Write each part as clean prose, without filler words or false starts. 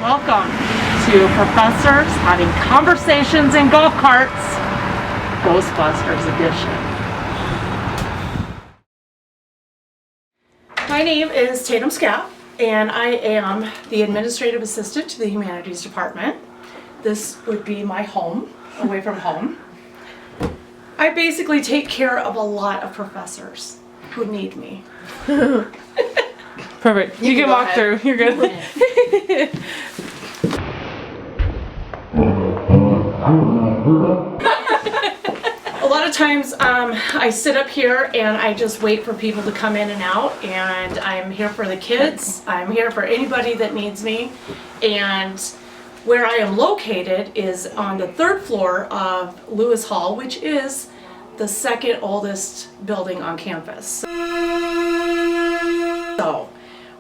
Welcome to Professors Having Conversations in Golf Carts, Ghostbusters edition. My name is Tatum Scout, and I am the Administrative Assistant to the Humanities Department. This would be my home, away from home. I basically take care of a lot of professors who need me. Perfect. You can walk through. You're good. A lot of times I sit up here and I just wait for people to come in and out, and I'm here for the kids. I'm here for anybody that needs me. And where I am located is on the 3rd floor of Lewis Hall, which is the 2nd oldest building on campus. So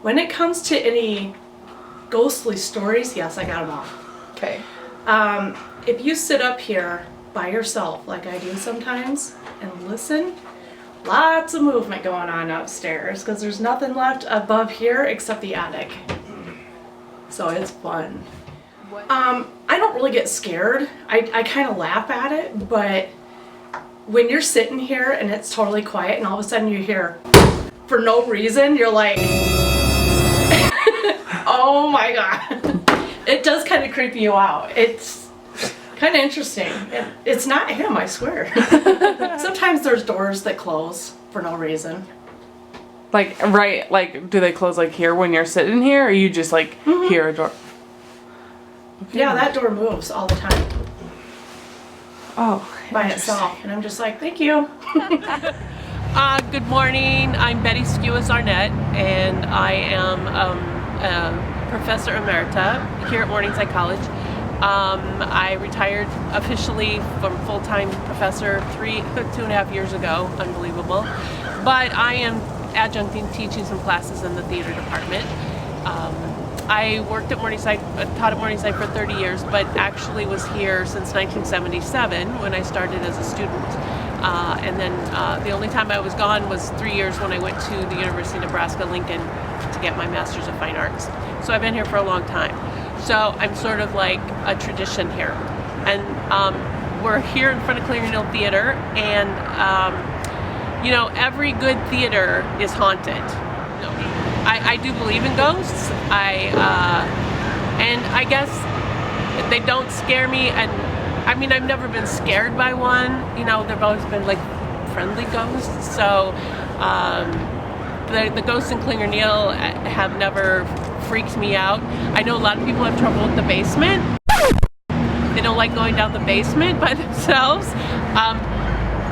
when it comes to any ghostly stories, yes, I got them all. Okay. If you sit up here by yourself, like I do sometimes, and listen, lots of movement going on upstairs because there's nothing left above here except the attic. So it's fun. I don't really get scared. I kind of laugh at it, but when you're sitting here and it's totally quiet and all of a sudden you hear, for no reason, you're like, oh my God. It does kind of creep you out. It's kind of interesting. It's not him, I swear. Sometimes there's doors that close for no reason. Like, right, like, do they close like here when you're sitting here, or you just like hear a door? Okay. Yeah, that door moves all the time. Oh, by itself. And I'm just like, thank you. Good morning. I'm Betty Skewis-Arnett, and I am Professor Emerita here at Morningside College. I retired officially from full-time professor 2.5 years ago. Unbelievable. But I am adjuncting teaching some classes in the theater department. I worked at Morningside, taught at Morningside for 30 years, but actually was here since 1977 when I started as a student. And then the only time I was gone was 3 years when I went to the University of Nebraska-Lincoln to get my Master's of Fine Arts. So I've been here for a long time. So I'm sort of like a tradition here. And we're here in front of Clarion Theater, and you know, every good theater is haunted. I do believe in ghosts. And I guess they don't scare me, and I mean, I've never been scared by one. You know, they've always been like friendly ghosts. So the ghosts in Klinger Neal have never freaked me out. I know a lot of people have trouble with the basement. They don't like going down the basement by themselves.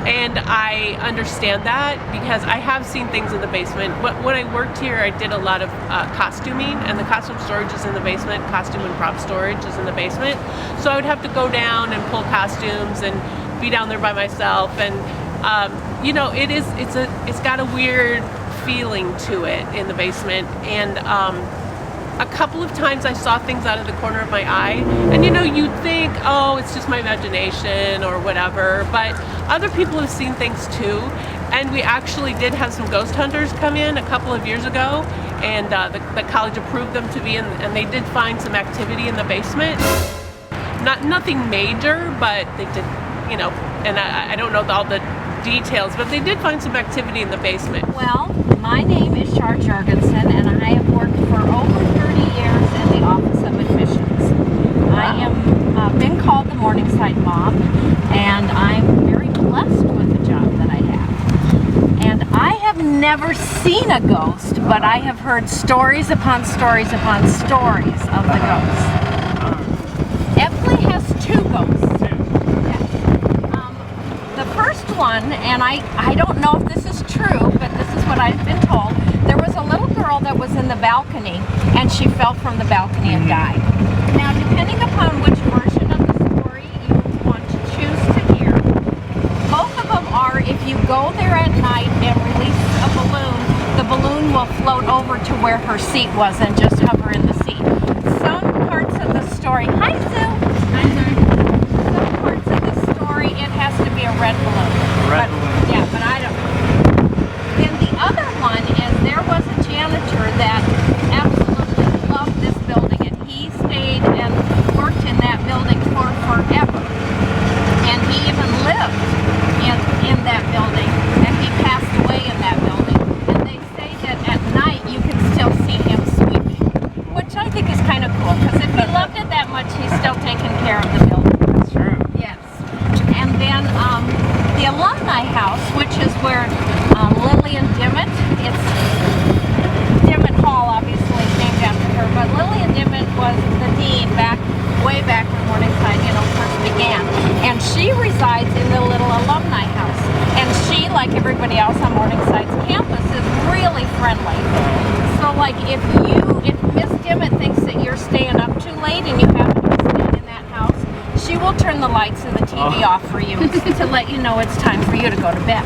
And I understand that because I have seen things in the basement. When I worked here, I did a lot of costuming, and the costume storage is in the basement. Costume and prop storage is in the basement. So I would have to go down and pull costumes and be down there by myself. And you know, it's got a weird feeling to it in the basement. And a couple of times I saw things out of the corner of my eye, and you know, you'd think, oh, it's just my imagination or whatever, but other people have seen things too. And we actually did have some ghost hunters come in a couple of years ago, and the college approved them to be in, and they did find some activity in the basement. Nothing major, but they did, you know, and I don't know all the details, but they did find some activity in the basement. Well, my name is Char Jorgensen, and I have worked for over 30 years in the Office of Admissions. I am been called the Morningside Mom, and I'm very blessed with the job that I have. And I have never seen a ghost, but I have heard stories upon stories upon stories of the ghosts. Epley has 2 ghosts. The first one, and I don't know if this is true, but this is what I've been told. There was a little girl that was in the balcony, and she fell from the balcony and died. Now, depending upon which version of the story you want to choose to hear, both of them are, if you go there at night and release a balloon, the balloon will float over to where her seat was and just hover in the seat. Some parts of the story, hi Sue! Hi Sue! Some parts of the story, it has to be a red balloon. Red balloon. Yeah, but I don't know. Then the other one is there was a janitor that absolutely loved this building, and he stayed everybody else on Morningside's campus, is really friendly. So like if Miss Dimmitt thinks that you're staying up too late and you happen to be staying in that house, she will turn the lights and the TV off for you to let you know it's time for you to go to bed.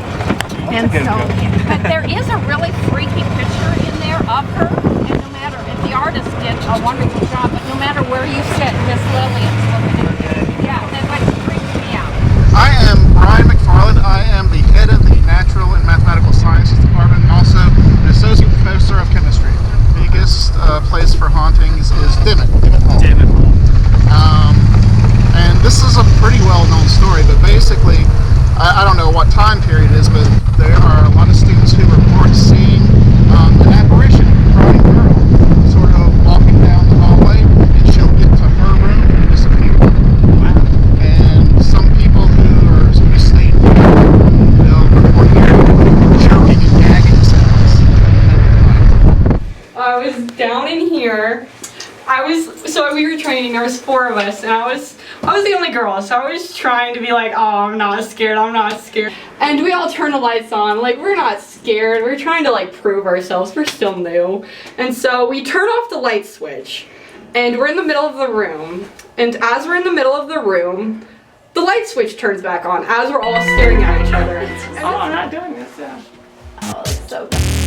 And so, but there is a really freaky picture in there of her, and no matter if the artist did a wonderful job, but no matter where you sit, Miss Lillian's looking at you. Yeah, that like freaks me out. I am Brian McFarland. I am the head of the Natural and Mathematical Sciences Department and also an associate professor of chemistry. The biggest place for hauntings is Dimmitt Hall. And this is a pretty well-known story, but basically, I don't know what time period it is, but there are a lot of students who report seeing an apparition of a crying girl sort of walking down the hallway, and she'll get to her room and disappear. Wow. And some people who are used to staying here, they'll report hearing choking and gagging sounds. I was down in here. So we were training, there was 4 of us, and I was the only girl, so I was trying to be like, oh, I'm not scared. And we all turned the lights on, like, we're not scared, we're trying to, like, prove ourselves, we're still new. And so we turn off the light switch, and we're in the middle of the room, and as we're in the middle of the room, the light switch turns back on, as we're all staring at each other. Oh, I'm not doing this, yeah. Oh, it's so good.